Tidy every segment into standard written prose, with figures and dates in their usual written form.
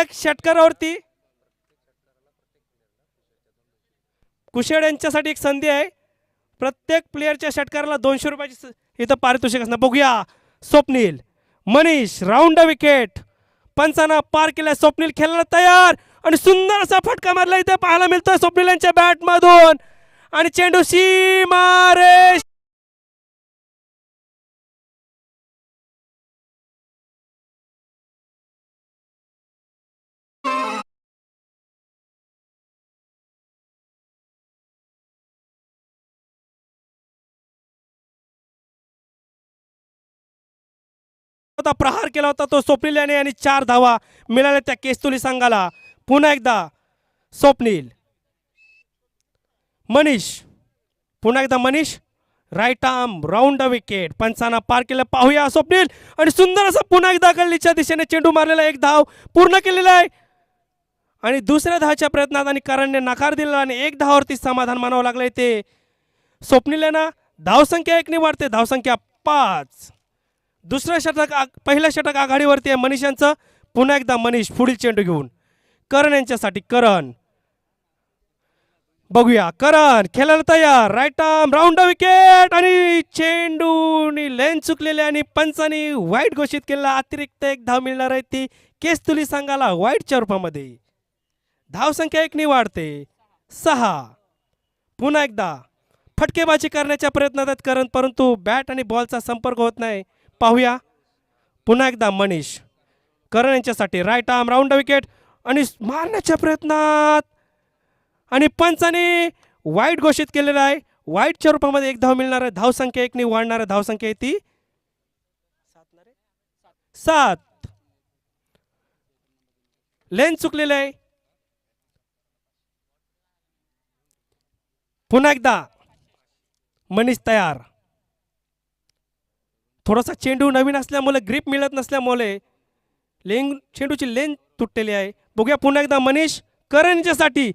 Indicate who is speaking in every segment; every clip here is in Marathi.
Speaker 1: प्रत्येक षटकारावरती कुशेड यांच्यासाठी एक संधी आहे. प्रत्येक प्लेयरच्या षटकाराला 200 रुपयाची इथं पारितोषिक असणार. बघूया स्वप्नील मनीष राऊंड विकेट. पंचांना पार केला. स्वप्नील खेळायला तयार आणि सुंदर असा फटका मारला इथे पाहायला मिळतोय स्वप्नील यांच्या बॅटमधून. आणि चेंडू सीमारेष प्रहार केला होता तो स्वप्नील याने आणि 4 धावा मिळाल्या त्या केस्तुली संघाला. पुन्हा एकदा स्वप्नील मनीष. पुन्हा एकदा Manish right arm round wicket. पंचांना पार केलं. पाहूया स्वप्नील आणि सुंदर असं पुन्हा एकदा गल्लीच्या दिशेने चेंडू मारलेला. 1 धाव पूर्ण केलेला आहे आणि दुसऱ्या धावाच्या प्रयत्नात आणि करणने नकार दिला आणि 1 धावावरती समाधान मानावं लागलंय ते स्वप्नील यांना. धावसंख्या 1 ने वाढते. धावसंख्या 5. दुसऱ्या षटक पहिल्या षटक आघाडीवरती आहे मनीष यांचं. पुन्हा एकदा मनीष पुढील चेंडू घेऊन करण यांच्यासाठी. करण बघूया करण खेळायला तयार. राईट आर्म राऊंड विकेट आणि चेंडूनी लेन चुकलेले आणि पंचांनी वाईट घोषित केलेला. अतिरिक्त 1 धाव मिळणार आहे ती केस्तुली संघाला वाईटच्या रूपामध्ये. धावसंख्या 1 ने वाढते. 6. पुन्हा एकदा फटकेबाजी करण्याच्या प्रयत्नात आहेत करण परंतु बॅट आणि बॉलचा संपर्क होत नाही. पाहूया पुन्हा एकदा मनीष करण यांच्यासाठी. राईट आर्म राऊंड विकेट आणि मारण्याच्या प्रयत्नात आणि पंचाने वाईट घोषित केलेला आहे. वाईटच्या रूपामध्ये 1 धाव मिळणार आहे. धावसंख्या 1 ने वाढणार आहे. धावसंख्या ती 7. लेन चुकलेलं आहे. पुन्हा एकदा मनीष तयार. थोडासा चेंडू नवीन असल्यामुळे ग्रिप मिळत नसल्यामुळे चेंडूची लेन तुटलेली आहे. बघूया पुन्हा एकदा मनीष करणच्यासाठी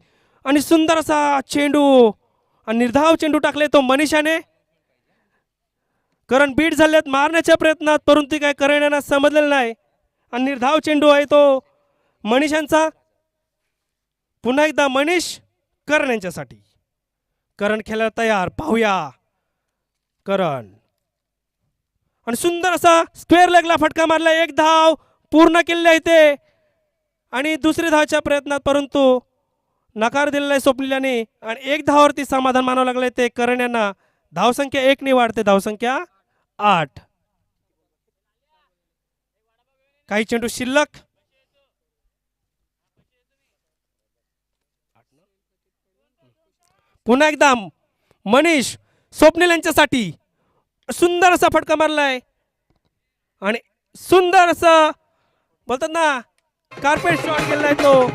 Speaker 1: आणि सुंदर असा चेंडू आणि निर्धाव चेंडू टाकले तो मनीषाने. करण बीट झालेत मारण्याच्या प्रयत्नात परंतु काय करण यांना समजलेलं नाही आणि निर्धाव चेंडू आहे तो मनीषांचा. पुन्हा एकदा मनीष करण यांच्यासाठी. करण खेळायला तयार. पाहूया करण आणि सुंदर असा स्क्वेअर लेगला फटका मारला. 1 धाव पूर्ण केलेली आहे ते आणि दुसरी धावच्या प्रयत्नात परंतु नकार दिलेला आहे स्वप्नील यांनी आणि 1 धावावरती समाधान मानावं लागलंय ते करण यांना. धावसंख्या 1 ने वाढते. धावसंख्या 8. काही चेंडू शिल्लक. पुन्हा एकदा मनीष स्वप्नील यांच्यासाठी. सुंदर असा फटका मारलाय आणि सुंदर असं बोलतात ना कार्पेट शॉट केलाय तो.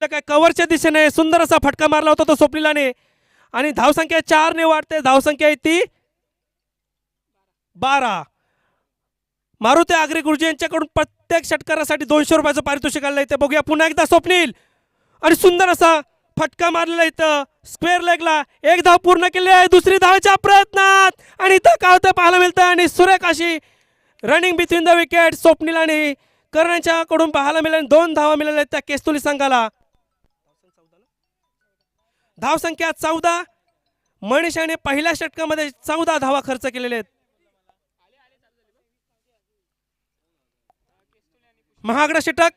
Speaker 1: काय कव्हरच्या दिशेने सुंदर असा फटका मारला होता तो स्वप्नीलाने आणि धावसंख्या 4 ने वाढते. धावसंख्या ती 12. मारुती आगरी गुरुजी यांच्याकडून प्रत्येक षटकारासाठी 200 रुपयाचं पारितोषिक आलं इथे. बघूया पुन्हा एकदा स्वप्नील आणि सुंदर असा फटका मारलेला इथं स्क्वेअर लेगला. 1 धाव पूर्ण केली आहे दुसरी धावाच्या प्रयत्नात आणि इथं काय होतं पाहायला मिळतं आणि सुरेख अशी running between the wicket Swapnil आणि करण्याच्याकडून पाहायला मिळाले. 2 धावा मिळाल्या त्या केस्तुली संघाला. धावसंख्या 14. मनीषाने पहिल्या षटकामध्ये 14 धावा खर्च केलेले आहेत. महागडा षटक.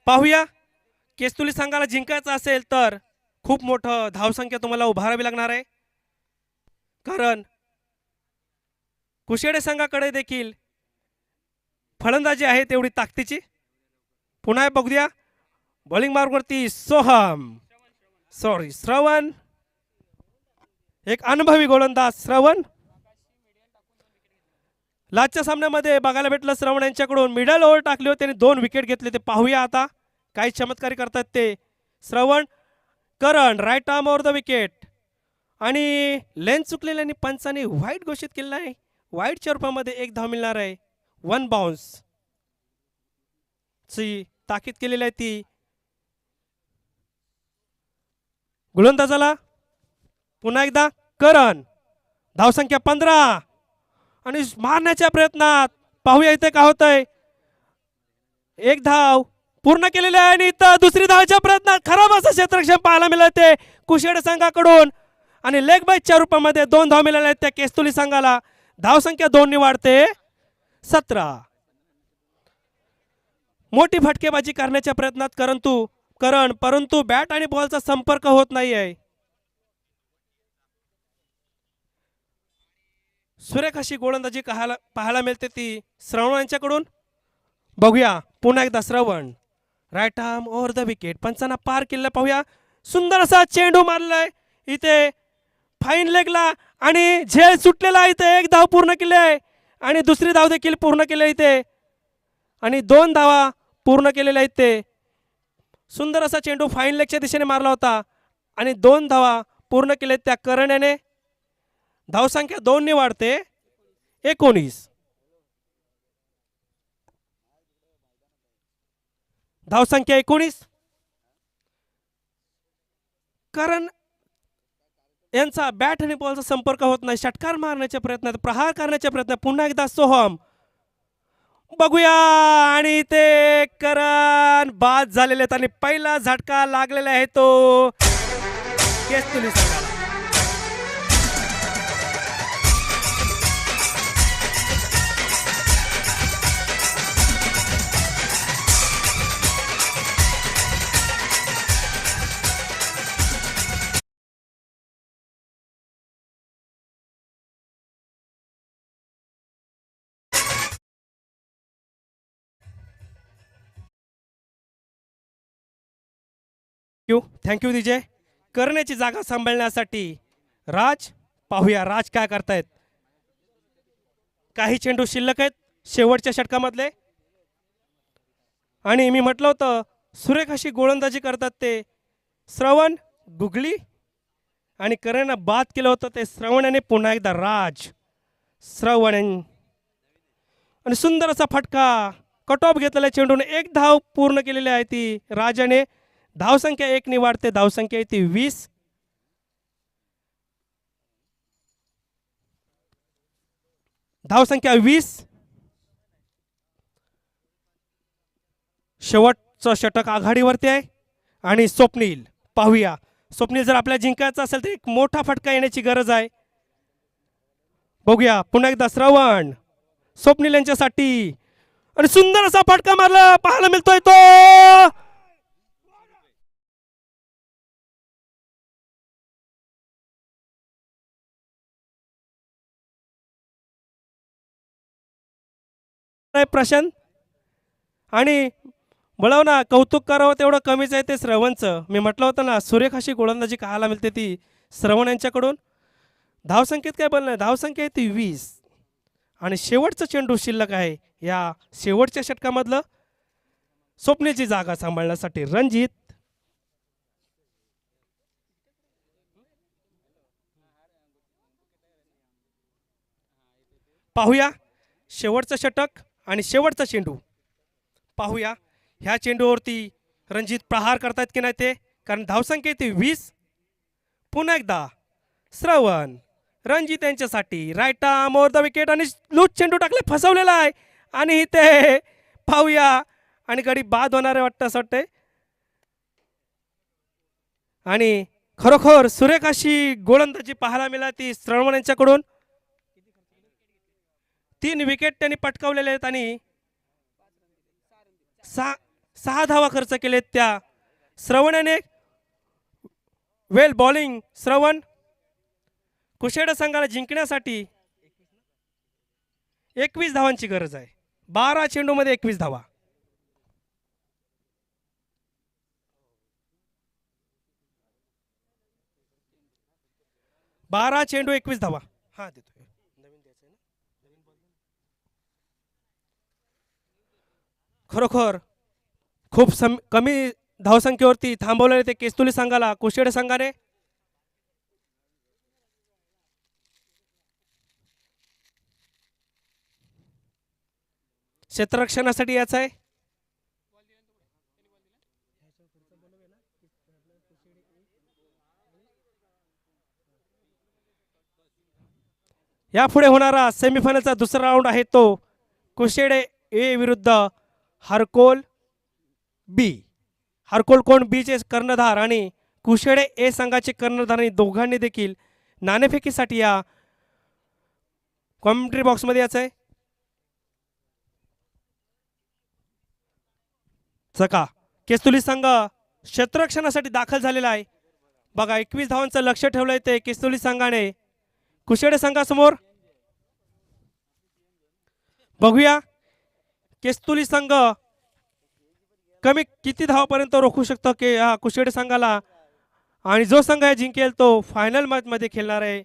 Speaker 1: पाहूया केस्तुली संघाला जिंकायचं असेल तर खूप मोठं धावसंख्या तुम्हाला उभारावी लागणार आहे कारण कुशेडे संघाकडे देखील फलंदाजी आहे तेवढी ताकदीची. पुन्हा बघूया बॉलिंग मार्गवरती श्रवण एक अनुभवी गोलंदाज. श्रवण लास्टच्या सामन्यामध्ये बघायला भेटलं श्रवण यांच्याकडून मिडल ओव्हर टाकली होती त्यांनी 2 विकेट घेतले. ते पाहूया आता काही चमत्कारी करतात ते Shravan. Karan right arm over the wicket आणि लेन चुकलेल्याने पंचाने वाईट घोषित केलेला आहे. वाईटच्या रूपामध्ये 1 धाव मिळणार आहे. 1 बाउन्स. ची ताकीद केलेली आहे ती गोलंदाजाला पुन्हा एकदा करण धावसंख्या 15 आणि मारण्याच्या प्रयत्नात पाहूया इथे काय होतंय एक धाव पूर्ण केलेली आहे आणि इथं दुसरी धावच्या प्रयत्नात खराब असं क्षेत्ररक्षण पाहायला मिळते कुशेड संघाकडून आणि लेग बाईच्या रूपामध्ये 2 धाव मिळाल्या आहेत त्या केस्तुली संघाला धावसंख्या 2 ने वाढते 17 मोठी फटकेबाजी करण्याच्या प्रयत्नात करण परंतु बॅट आणि बॉलचा संपर्क होत नाही आहे सुरेख अशी गोलंदाजी पाहायला मिळते ती श्रवण यांच्याकडून बघूया पुन्हा एकदा Shravan right arm over the wicket पंचांना पार केलं पाहूया सुंदर असा चेंडू मारलाय इथे फाईन लेगला आणि झेल सुटलेला इथे एक धाव पूर्ण केली आहे आणि दुसरी धाव देखील पूर्ण केली इथे आणि 2 धावा पूर्ण केलेल्या आहेत ते सुंदर असा चेंडू फाईन लेगच्या दिशेने मारला होता आणि 2 धावा पूर्ण केल्या त्या करण याने धावसंख्या 2 ने वाढते 19 धावसंख्या 19 कारण यांचा बॅट आणि बॉलचा संपर्क होत नाही षटकार मारण्याच्या प्रयत्नात प्रहार करण्याच्या प्रयत्नात पुन्हा एकदा सोहम बघूया आणि ते करण बाद झालेले आहेत आणि पहिला झटका लागलेला आहे तो केस्तुली संघाला थँक्यू दिजय करण्याची जागा सांभाळण्यासाठी राज पाहूया राज काय करतायत काही चेंडू शिल्लक आहेत शेवटच्या षटकामधले आणि मी म्हटलं होतं सुरेख अशी गोलंदाजी करतात ते श्रवण गुगली आणि करणला बाद केलं होतं ते श्रवण याने पुन्हा एकदा राज श्रवण आणि सुंदर असा फटका कट ऑफ घेतलेल्या चेंडूने 1 धाव पूर्ण केलेली आहे ती राजाने धावसंख्या 1 ने वाढते धावसंख्या येते 20 धावसंख्या 20 शेवटचं षटक आघाडीवरती आहे आणि स्वप्नील पाहूया स्वप्नील जर आपल्याला जिंकायचं असेल तर एक मोठा फटका येण्याची गरज आहे बघूया पुन्हा एकदा श्रवण स्वप्नील यांच्यासाठी आणि सुंदर असा फटका मारला पाहायला मिळतोय तो प्रशांत आणि बोलाव ना कौतुक करावं तेवढं कमीच आहे ते श्रवणचं मी म्हटलं होतं ना सुरेख अशी गोलंदाजी पाहायला मिळते ती श्रवण यांच्याकडून धावसंख्येत काय बोलणार धावसंख्या आहे ती 20 आणि शेवटचं चेंडू शिल्लक आहे या शेवटच्या षटकामधलं स्वप्नीलची जागा सांभाळण्यासाठी रणजित पाहूया शेवटचं षटक आणि शेवटचा चेंडू पाहूया ह्या चेंडूवरती रणजित प्रहार करतात की नाही ते कारण धावसंख्या ती 20 पुन्हा एकदा श्रवण रणजित यांच्यासाठी right arm over the wicket आणि लूज चेंडू टाकले फसवलेला आहे आणि इथे पाहूया आणि गडी बाद होणार आहे वाटतं असं वाटतंय आणि खरोखर सुरेख अशी गोलंदाजी पाहायला मिळाली श्रवण यांच्याकडून 3 विकेट त्यांनी पटकावलेले आहेत आणि 6 धावा खर्च केलेत त्या श्रवण याने वेल बॉलिंग श्रवण कुशेड संघाला जिंकण्यासाठी 21 धावांची गरज आहे 12 चेंडूमध्ये 21 धावा बारा चेंडू 21 धावा हा देतो नवीन द्यायचं ना खरोखर खूप कमी धावसंख्येवरती थांबवलेले ते केस्तुली संघाला कुशेड संघाने क्षेत्ररक्षणासाठी याच आहे यापुढे होणारा सेमीफायनलचा दुसरा राऊंड आहे तो कुशेडे ए विरुद्ध हरकोल बी. हरकोल कोण बीचे कर्णधार आणि कुशेडे ए संघाचे कर्णधार दोघांनी देखील नाणेफेकीसाठी या कॉमेंट्री बॉक्समध्ये यायचं आहे. चका केस्तुली संघ क्षेत्ररक्षणासाठी दाखल झालेला आहे. बघा 21 धावांचं लक्ष ठेवलंय ते केस्तुली संघाने कुशेडे संघासमोर. बघूया केस्तुली संघ कमी किती धावापर्यंत रोखू शकतो की या कुशेडे संघाला, आणि जो संघ आहे जिंकेल तो फायनल मॅचमध्ये खेळणार आहे.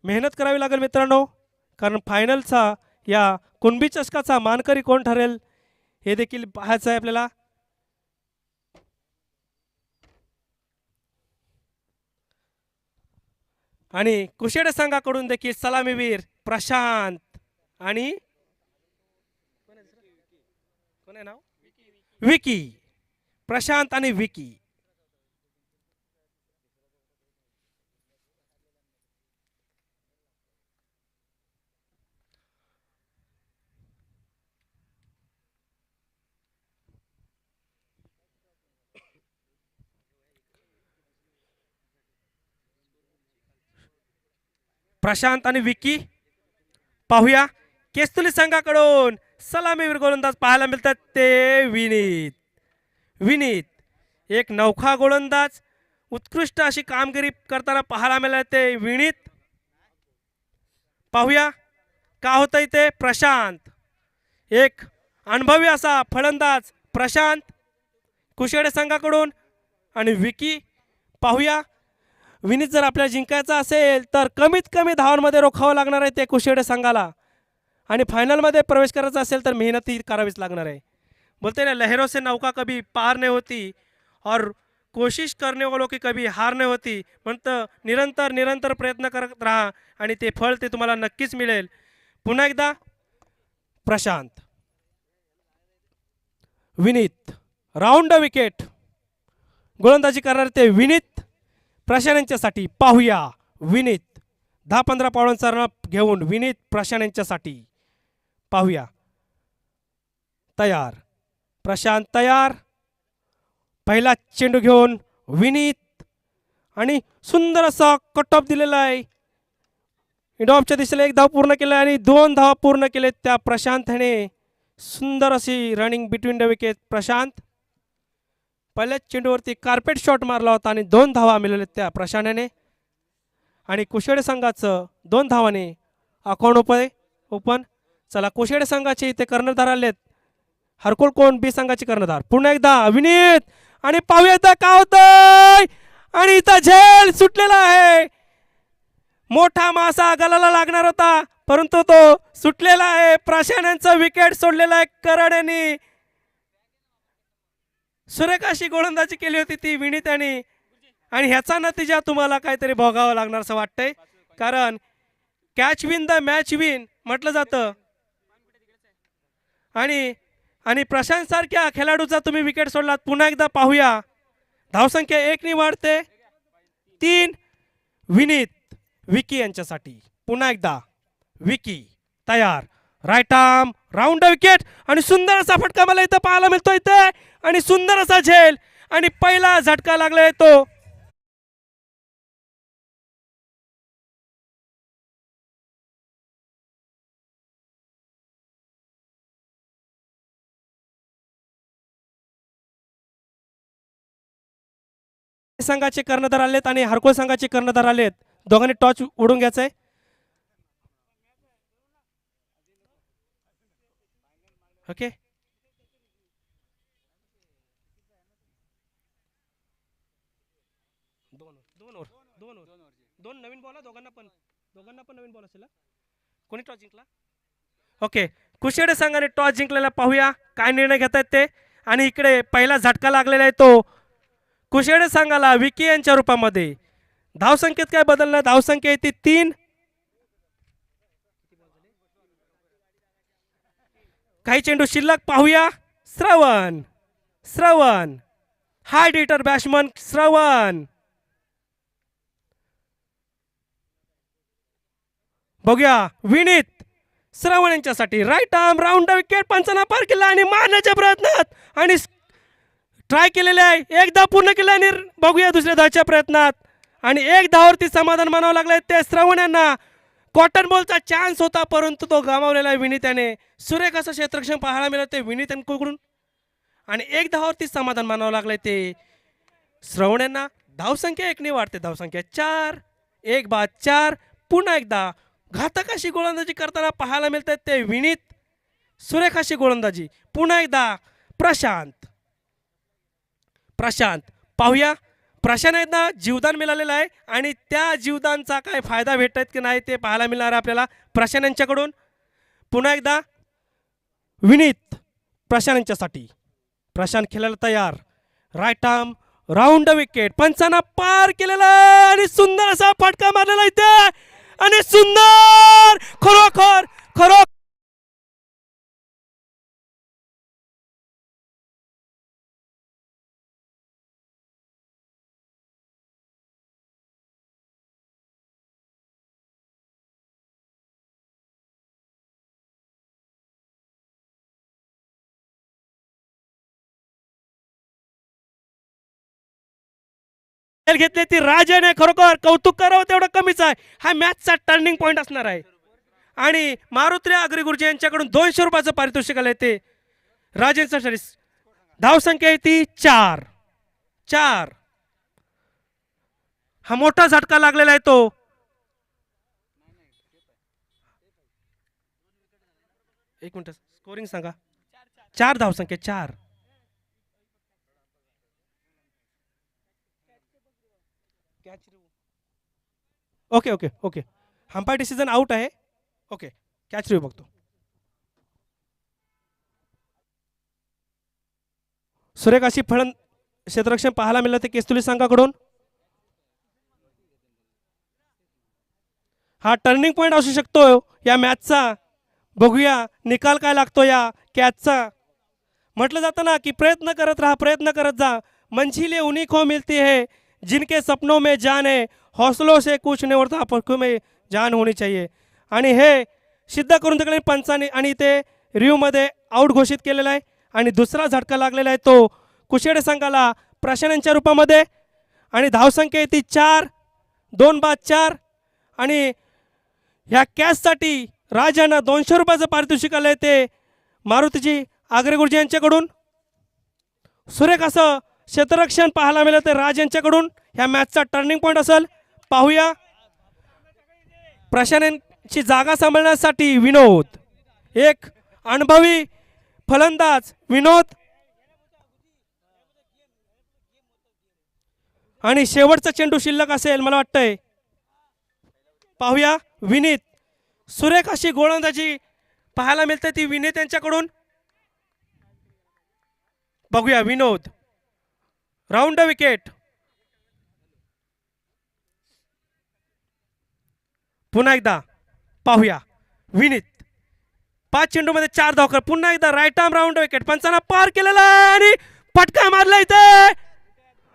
Speaker 1: मेहनत करावी लागेल मित्रांनो, कारण फायनलचा या कुणबी चषकाचा मानकरी कोण ठरेल हे देखील पाहायचं आहे आपल्याला. आणि कुशेडे संघाकडून देखील सलामीवीर प्रशांत आणि कोण आहे नाव, विकी. प्रशांत आणि विकी. प्रशांत आणि विकी. पाहूया केस्तुली संघाकडून सलामीवीर गोलंदाज पाहायला मिळतात ते विनीत. विनीत एक नौखा गोलंदाज, उत्कृष्ट अशी कामगिरी करताना पाहायला मिळाले ते विनीत. पाहूया का होतंय ते. प्रशांत एक अनुभवी असा फलंदाज प्रशांत कुशेडे संघाकडून, आणि विकी. पाहूया विनीत जर आपल्याला जिंकायचा असेल तर कमीत कमी धावांमध्ये रोखावं लागणार आहे ते कुशेडे संघाला, आणि फायनलमध्ये प्रवेश करायचा असेल तर मेहनत करावीच लागणार आहे. बोलते ना, लहरों से नौका कभी पार नहीं होती और कोशिश करने वालों की कभी हार नहीं होती. म्हणतं निरंतर निरंतर प्रयत्न करत राहा आणि ते फळ ते तुम्हाला नक्कीच मिळेल. पुन्हा एकदा प्रशांत, विनीत. राऊंड विकेट गोलंदाजी करणार ते विनीत प्रशांत यांच्यासाठी. पाहूया विनीत 10-15 पावलांचा रन घेऊन विनीत प्रशांत यांच्यासाठी. पाहूया. तयार प्रशांत, तयार. पहिला चेंडू घेऊन विनीत, आणि सुंदर असा कट ऑफ दिलेला आहे. इंडॉपच्या दिशेला 1 धाव पूर्ण केला आणि 2 धावा पूर्ण केले त्या प्रशांतने. सुंदर अशी running between the wicket Prashant. पहिल्याच चेंडूवरती कार्पेट शॉट मारला होता आणि 2 धावा मिळाल्या त्या प्रशांतने. आणि कुशेडे संघाचं 2 धावाने अकाउंट ओपन. चला कुशेडे संघाचे इथे कर्णधार आलेत हरकोल कोण बी संघाचे कर्णधार. पुन्हा एकदा विनीत, आणि पाहूया एकदा का होतंय. आणि इथं झेल सुटलेला आहे. मोठा मासा गलाला लागणार होता परंतु तो सुटलेला आहे. प्रशांत यांचं विकेट सोडलेला आहे कराड्यांनी. सुरेख अशी गोलंदाजी केली होती ती विनीत यांनी, आणि ह्याचा नतीजा तुम्हाला काहीतरी भोगावा लागणार असं वाटतंय, कारण catch win the match win म्हटलं जातं. आणि प्रशांत सारख्या खेळाडूचा तुम्ही विकेट सोडलात. पुन्हा एकदा पाहूया. धावसंख्या 1 ने वाढते 3 विनीत विकी यांच्यासाठी. पुन्हा एकदा विकी, तयार. राईट आर्म राऊंड विकेट, आणि सुंदर असा फटका मला इथं पाहायला मिळतो इथे, आणि सुंदर असा झेल, आणि पहिला झटका लागलाय तो संघाचे कर्णधार आलेत आणि हरकोल संघाचे कर्णधार आलेत. दोघांनी टॉच उडून घ्यायचंय. ओके, दोन नवीन बॉल, दोघांना पण नवीन बॉल असेल. कोणी टॉस जिंकला? ओके, कुशेडे संघाने टॉस जिंकलेला. पाहूया काय निर्णय घेतात ते. आणि इकडे पहिला झटका लागलेला आहे तो कुशेडे संघाला विकी यांच्या रूपामध्ये. धावसंख्येत काय बदल नाही, धावसंख्या येते 3. काही चेंडू शिल्लक. पाहूया श्रवण हार्ड हिटर बॅट्समन श्रवण. बघूया विनीत श्रवण यांच्यासाठी राईट आर्म राऊंड विकेट पंचांना पार केला आणि मारण्याच्या प्रयत्नात आणि ट्राय केलेले आहे एकदा पूर्ण केले आणि बघूया दुसऱ्या धावच्या प्रयत्नात आणि एक धावावरती समाधान मानावं लागलंय ते श्रवण यांना कॉटन बॉलचा चान्स होता परंतु तो गमावलेला आहे विनीत याने सुरेख असं क्षेत्ररक्षण पाहायला मिळालं ते विनीत यांच्याकडून आणि एक धावावरती समाधान मानावं लागलंय ते श्रवण यांना धावसंख्या एकने वाढते धावसंख्या 4 एक बाद 4 पुन्हा एकदा घातक अशी गोलंदाजी करताना पाहायला मिळतात ते विनीत सुरेख अशी गोलंदाजी पुन्हा एकदा प्रशांत पाहूया प्रशांत यांना जीवदान मिळालेलं आहे आणि त्या जीवदानचा काय फायदा भेटत की नाही ते पाहायला मिळणार आपल्याला प्रशांत यांच्याकडून पुन्हा एकदा विनीत प्रशांत यांच्यासाठी प्रशांत खेळायला तयार राईट आर्म राऊंड विकेट पंचांना पार केलेला आणि सुंदर असा फटका मारलेला इथे आणि सुंदर खरोखर घेतले ती राजाने खरोखर कौतुक करावं तेवढं कमीच आहे हा मॅचचा टर्निंग पॉईंट असणार आहे आणि मारुती अग्री गुरुजी यांच्याकडून 200 रुपयाचं पारितोषिक आलंय ते राजेंसाठी धावसंख्या आहे ती 4 हा मोठा झटका लागलेला आहे तो एक मिनिट स्कोरिंग सांगा 4 धावसंख्या 4 okay okay okay umpire decision out आहे ओके कॅच रिव्ह्यू बघतो सुरेख अशी फळंद क्षेत्ररक्षण पाहायला मिळालं ते केस्तुली संघाकडून हा टर्निंग पॉइंट असू शकतो या मॅचचा बघूया निकाल काय लागतो या कॅचचा म्हटलं जातं ना की प्रयत्न करत जा मंजिलें उन्हीं को मिलती है जिनके सपनों में जान है हौसलों से कुछ नहीं होता आंखों में जान होनी चाहिए आणि हे सिद्ध करून तिकडे पंचांनी आणि ते रिव्ह्यूमध्ये आउट घोषित केलेला आहे आणि दुसरा झटका लागलेला आहे तो कुशेडे संघाला प्रशांतच्या रूपामध्ये आणि धावसंख्या ती 4 2 बाद 4 आणि ह्या कॅचसाठी राजांना 200 रुपयाचं पारितोषिक आलंय ते मारुतीजी आग्रेगुरुजी यांच्याकडून सुरेख असं क्षेत्ररक्षण पाहायला मिळालं ते राज यांच्याकडून ह्या मॅचचा टर्निंग पॉईंट असेल पाहूया प्रशांतची जागा सांभाळण्यासाठी विनोद एक अनुभवी फलंदाज विनोद आणि शेवटचा चेंडू शिल्लक असेल मला वाटतंय पाहूया विनीत सुरेख अशी गोलंदाजी पाहायला मिळते ती विनीत यांच्याकडून बघूया विनोद राऊंड विकेट पुन्हा एकदा पाहूया विनीत 5 चेंडूमध्ये 4 धाव कर पुन्हा एकदा राईट आर्म राऊंड विकेट पंचांना पार केलेला आणि फटका मारला इथे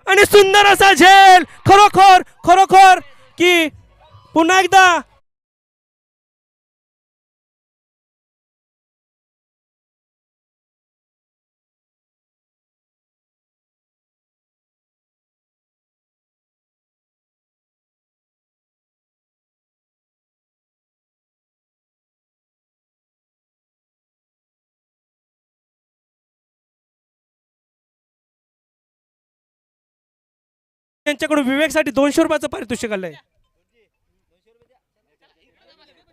Speaker 1: आणि सुंदर असा झेल खरोखर की पुन्हा एकदा त्यांच्याकडून विवेकसाठी 200 रुपयाचं पारितोषिक आलंय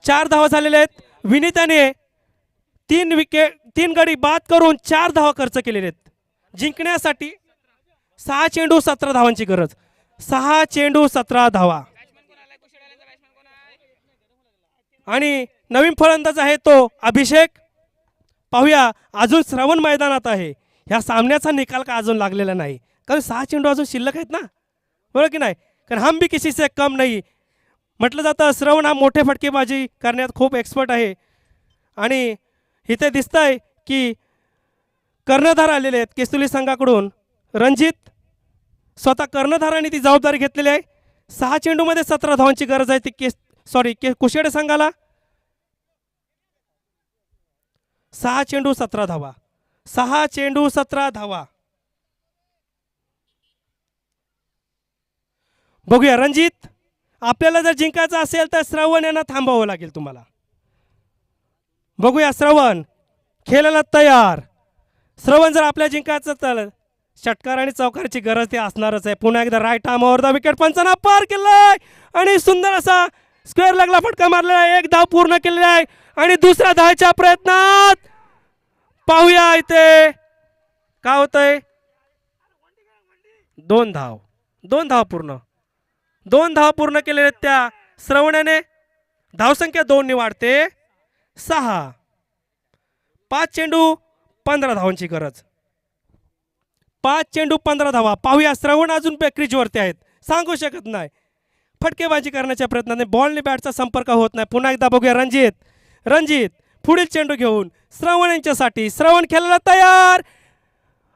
Speaker 1: 4 धावा झालेल्या आहेत विनीताने 3 गडी बाद करून 4 धावा खर्च केलेले आहेत जिंकण्यासाठी 6 चेंडू 17 धावांची गरज 6 चेंडू 17 धावा आणि नवीन फलंदाज आहे तो अभिषेक पाहूया अजून श्रवण मैदानात आहे ह्या सामन्याचा निकाल का अजून लागलेला नाही कारण 6 चेंडू अजून शिल्लक आहेत ना बरोबर की नाही कारण हम भी किसी से कम नाही म्हटलं जातं श्रवण हा मोठे फटकेबाजी करण्यात खूप एक्सपर्ट आहे आणि इथे दिसतंय की कर्णधार आलेले आहेत केस्तुली संघाकडून रणजित स्वतः कर्णधाराने ती जबाबदारी घेतलेली आहे 6 चेंडूमध्ये 17 धावांची गरज आहे ती कुशेडे संघाला 6 चेंडू 17 धावा. 6 चेंडू 17 धावा. बघूया रणजित, आपल्याला जर जिंकायचं असेल तर श्रवण यांना थांबावं लागेल तुम्हाला. बघूया श्रवण खेळायला तयार. श्रवण जर आपल्या जिंकायचं तर षटकार आणि चौकाराची गरज ते असणारच आहे. पुन्हा एकदा राईट आर्मवर द विकेट पंचांना पार केलाय आणि सुंदर असा स्क्वेअर लागला फटका मारलेला आहे. एक धाव पूर्ण केलेला आहे आणि दुसऱ्या धावाच्या प्रयत्नात पाहूया इथे काय होतंय. 2 धाव. 2 धाव पूर्ण. 2 धाव पूर्ण केलेले त्या श्रवणाने. धावसंख्या 2 ने वाढते 6. 5 चेंडू 15 धावांची गरज. 5 चेंडू 15 धावा. पाहूया श्रवण अजून क्रीजवरती आहेत, सांगू शकत नाही. फटकेबाजी करण्याच्या प्रयत्नाने बॉलने बॅटचा संपर्क होत नाही. पुन्हा एकदा बघूया रणजित. रणजित पुढील चेंडू घेऊन श्रवण यांच्यासाठी. श्रवण खेळायला तयार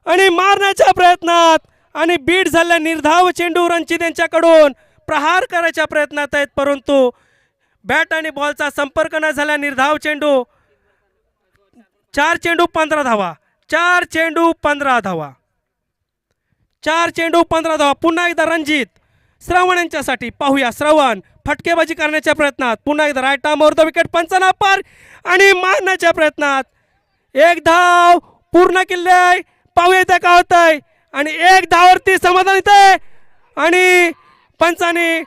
Speaker 1: आणि मारण्याच्या प्रयत्नात आणि बीट झालेला निर्धाव चेंडू रणजित यांच्याकडून प्रहार करायच्या प्रयत्नात आहेत, परंतु बॅट आणि बॉलचा संपर्क न झाला. निर्धाव चेंडू. 4 चेंडू 15 धावा. 4 चेंडू 15 धावा. 4 चेंडू 15 धावा. पुन्हा एकदा रणजित श्रवण यांच्यासाठी. पाहूया श्रवण फटकेबाजी करण्याच्या प्रयत्नात. पुन्हा एकदा राईट आर्मवर द विकेट पंचांना पार आणि मारण्याच्या प्रयत्नात. 1 धाव पूर्ण केली आहे. पाहूया इथे काय होत आहे आणि 1 धावावरती समाधान येते आणि पंचाने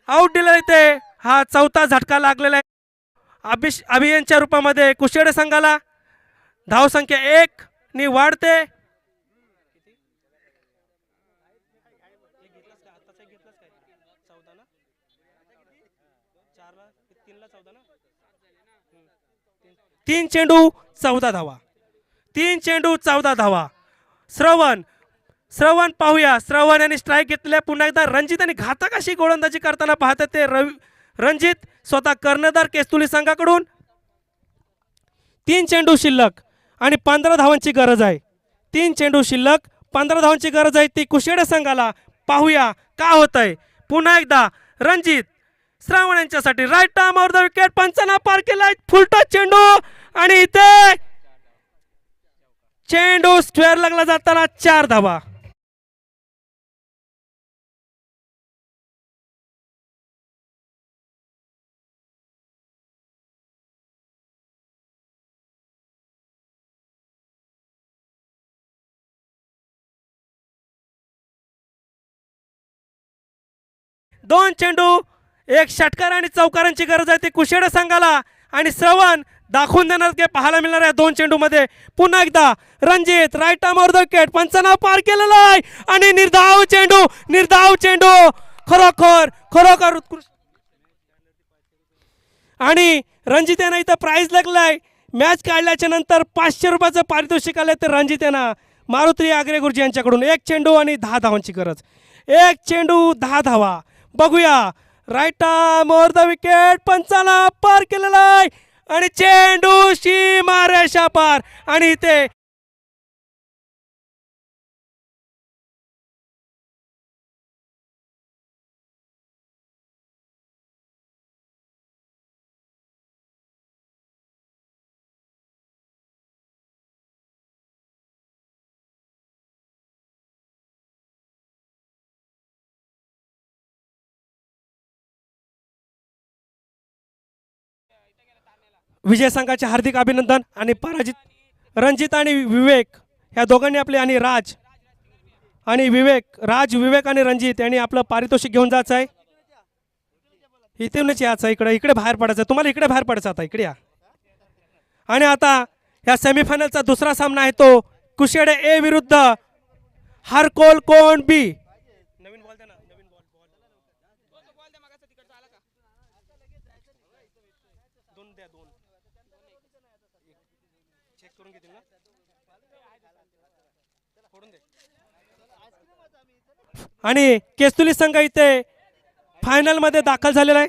Speaker 1: आउट दिला इथे. हा 4था झटका लागलेला आहे अभियानच्या रूपामध्ये कुशेडे संघाला. धावसंख्या 1 ने वाढते. तीन चेंडू 14 धावा. 3 चेंडू 14 धावा. श्रवण पाहूया. श्रवण यांनी स्ट्राईक घेतल्या. पुन्हा एकदा रणजित आणि घातक अशी गोलंदाजी करताना पाहतात ते रणजित स्वतः कर्णधार केस्तुली संघाकडून. 3 चेंडू शिल्लक आणि 15 धावांची गरज आहे. 3 चेंडू शिल्लक 15 धावांची गरज आहे ती कुशेडे संघाला. पाहूया काय होतंय. पुन्हा एकदा रणजित श्रावण यांच्यासाठी. राईट आर्मवर द विकेट पंचांना पार केलाय. फुलटच चेंडू आणि इथे चेंडू स्क्वेअर लागला जाताना 4 धावा. दोन चेंडू 1 षटकार आणि चौकारांची गरज आहे ती कुशेडे संघाला आणि श्रवण दाखवून देणार की पाहायला मिळणार आहे 2 चेंडू मध्ये. पुन्हा एकदा रणजित राईट आर्मवर द विकेट पंचांना पार केलेला आहे आणि निर्धाव चेंडू खरोखर उत्कृष्ट. आणि रणजित यांना इथं प्राइज लागलाय. मॅच काढल्याच्या नंतर 500 रुपयाचं पारितोषिक आले तर रणजित यांना मारुती आग्रे गुरुजी यांच्याकडून. 1 चेंडू आणि 10 धावांची गरज. 1 चेंडू 10 धावा. बघूया राईट आर्मवर द विकेट पंचाला पार केलेला आहे आणि चेंडू सीमारेषा पार आणि इथे विजय संघाचे हार्दिक अभिनंदन. आणि पराजित रणजित आणि विवेक ह्या दोघांनी आपले आणि राज विवेक आणि रणजित यांनी आपलं पारितोषिक घेऊन जायचं आहे. इथूनच यायचं इकडे बाहेर पडायचं. तुम्हाला इकडे बाहेर पडायचं आता इकडे या. आणि आता ह्या सेमीफायनलचा दुसरा सामना आहे तो कुशेडे ए विरुद्ध हरकोल कोण बी. नवीन बॉल द्या ना. नवीन बॉल दोन द्या. 2 चेक करून घेतील ना. आणि केस्तुली संघ इथे फायनल मध्ये दाखल झालेला आहे.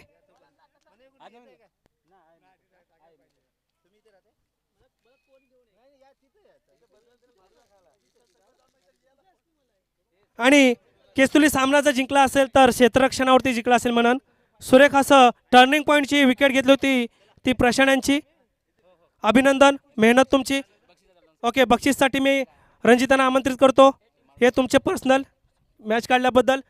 Speaker 1: आणि केस्तुली सामना जर जिंकला असेल तर क्षेत्ररक्षणावरती जिंकला असेल म्हणून सुरेख असं टर्निंग पॉईंटची विकेट घेतली होती ती प्रशांत यांची. अभिनंदन, मेहनत तुमची. ओके, बक्षीससाठी मी रणजितांना आमंत्रित करतो. हे तुमचे पर्सनल मॅच काढल्याबद्दल.